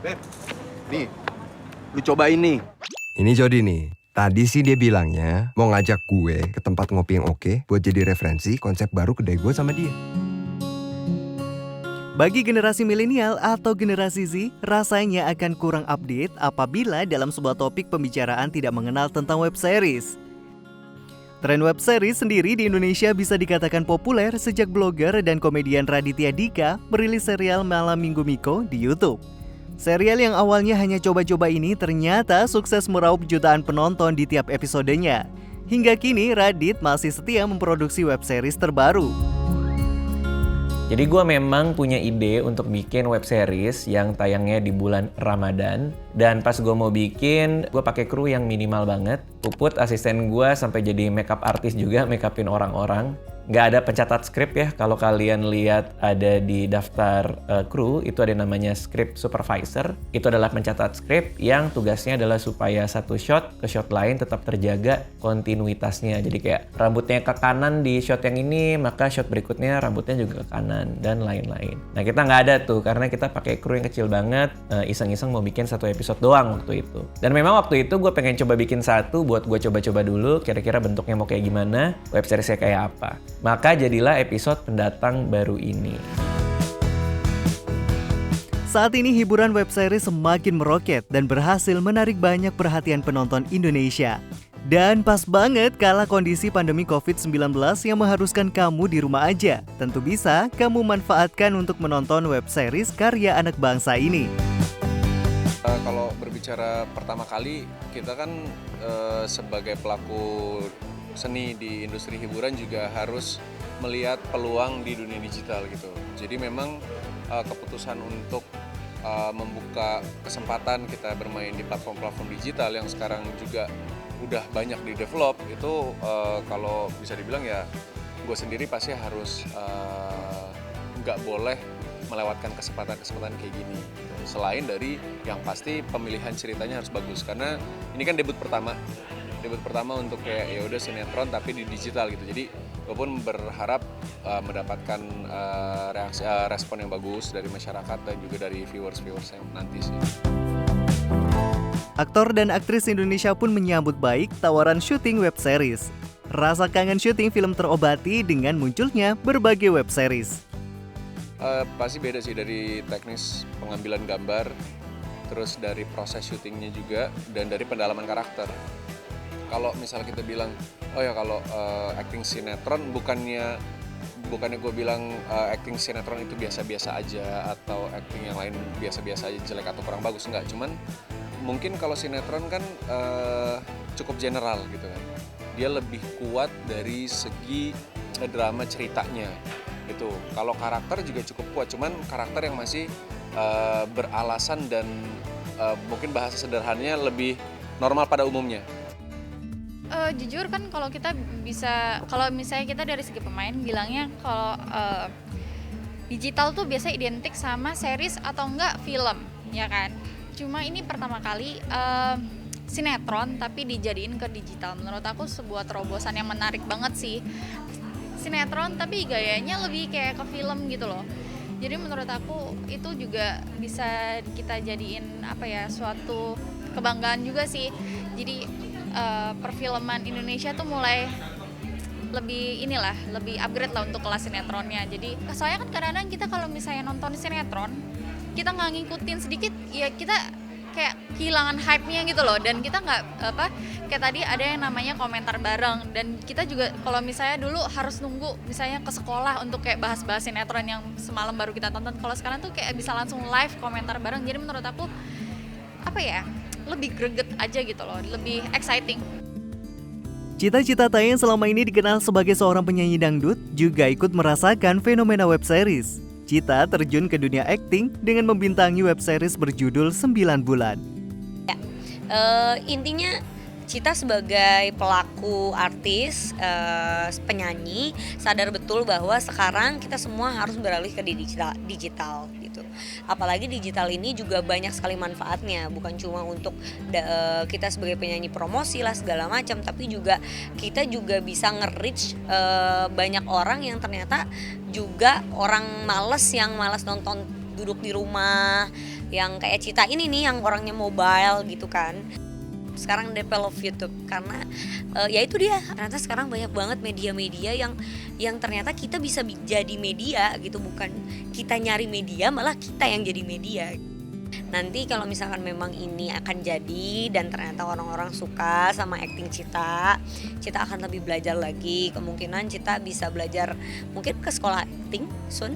Beb, nih, lu cobain nih. Ini Jody nih. Tadi sih dia bilangnya mau ngajak gue ke tempat ngopi yang oke buat jadi referensi konsep baru kedai gue sama dia. Bagi generasi milenial atau generasi Z, rasanya akan kurang update apabila dalam sebuah topik pembicaraan tidak mengenal tentang web series. Tren web series sendiri di Indonesia bisa dikatakan populer sejak blogger dan komedian Raditya Dika merilis serial Malam Minggu Miko di YouTube. Serial yang awalnya hanya coba-coba ini ternyata sukses meraup jutaan penonton di tiap episodenya. Hingga kini Radit masih setia memproduksi web series terbaru. Jadi gue memang punya ide untuk bikin web series yang tayangnya di bulan Ramadan. Dan pas gue mau bikin, gue pakai kru yang minimal banget. Puput asisten gue sampai jadi makeup artist juga, makeupin orang-orang. Nggak ada pencatat skrip ya, kalau kalian lihat ada di daftar kru, itu ada namanya script supervisor. Itu adalah pencatat skrip yang tugasnya adalah supaya satu shot ke shot lain tetap terjaga kontinuitasnya. Jadi kayak rambutnya ke kanan di shot yang ini, maka shot berikutnya rambutnya juga ke kanan, dan lain-lain. Nah kita nggak ada tuh, karena kita pakai kru yang kecil banget, iseng-iseng mau bikin satu episode doang waktu itu. Dan memang waktu itu gue pengen coba bikin satu buat gue coba-coba dulu, kira-kira bentuknya mau kayak gimana, web seriesnya kayak apa. Maka jadilah episode pendatang baru ini. Saat ini hiburan web series semakin meroket dan berhasil menarik banyak perhatian penonton Indonesia. Dan pas banget kala kondisi pandemi COVID-19 yang mengharuskan kamu di rumah aja. Tentu bisa kamu manfaatkan untuk menonton web series karya anak bangsa ini. Kalau berbicara pertama kali, kita kan sebagai pelaku seni di industri hiburan juga harus melihat peluang di dunia digital gitu. Jadi memang keputusan untuk membuka kesempatan kita bermain di platform-platform digital yang sekarang juga udah banyak di develop itu kalau bisa dibilang ya gue sendiri pasti harus nggak boleh melewatkan kesempatan-kesempatan kayak gini. Selain dari yang pasti pemilihan ceritanya harus bagus karena ini kan debut pertama untuk kayak ya udah sinetron tapi di digital gitu. Jadi gue pun berharap mendapatkan respon yang bagus dari masyarakat dan juga dari viewers yang nanti sih. Aktor dan aktris Indonesia pun menyambut baik tawaran syuting web series. Rasa kangen syuting film terobati dengan munculnya berbagai web series. Pasti beda sih dari teknis pengambilan gambar, terus dari proses syutingnya juga, dan dari pendalaman karakter. Kalau misalnya kita bilang, oh ya kalau acting sinetron bukannya gue bilang acting sinetron itu biasa-biasa aja atau acting yang lain biasa-biasa aja, jelek atau kurang bagus, enggak. Cuman mungkin kalau sinetron kan cukup general gitu kan. Dia lebih kuat dari segi drama ceritanya gitu. Kalau karakter juga cukup kuat, cuman karakter yang masih beralasan dan mungkin bahasa sederhananya lebih normal pada umumnya. Jujur kan kalau kita bisa, kalau misalnya kita dari segi pemain bilangnya kalau digital tuh biasa identik sama series atau enggak film, ya kan? Cuma ini pertama kali sinetron tapi dijadiin ke digital. Menurut aku sebuah terobosan yang menarik banget sih. Sinetron tapi gayanya lebih kayak ke film gitu loh. Jadi menurut aku itu juga bisa kita jadiin suatu kebanggaan juga sih. Jadi perfilman Indonesia tuh mulai lebih upgrade lah untuk kelas sinetronnya. Jadi soalnya kan kadang-kadang kita kalau misalnya nonton sinetron kita nggak ngikutin sedikit ya kita kayak kehilangan hype-nya gitu loh, dan kita nggak kayak tadi ada yang namanya komentar bareng, dan kita juga kalau misalnya dulu harus nunggu misalnya ke sekolah untuk kayak bahas-bahas sinetron yang semalam baru kita tonton. Kalau sekarang tuh kayak bisa langsung live komentar bareng, jadi menurut aku lebih greget aja gitu loh, lebih exciting. Cita-cita Tay yang selama ini dikenal sebagai seorang penyanyi dangdut juga ikut merasakan fenomena web series. Cita terjun ke dunia akting dengan membintangi web series berjudul 9 Bulan. Intinya Cita sebagai pelaku artis, penyanyi sadar betul bahwa sekarang kita semua harus beralih ke digital gitu. Apalagi digital ini juga banyak sekali manfaatnya, bukan cuma untuk kita sebagai penyanyi promosi lah segala macam, tapi juga kita juga bisa nge-reach banyak orang yang ternyata juga orang yang malas nonton duduk di rumah, yang kayak Cita ini nih yang orangnya mobile gitu kan. Sekarang develop YouTube karena ya itu dia, ternyata sekarang banyak banget media-media yang ternyata kita bisa jadi media gitu, bukan kita nyari media, malah kita yang jadi media. Nanti kalau misalkan memang ini akan jadi dan ternyata orang-orang suka sama acting Cita akan lebih belajar lagi. Kemungkinan Cita bisa belajar mungkin ke sekolah acting soon.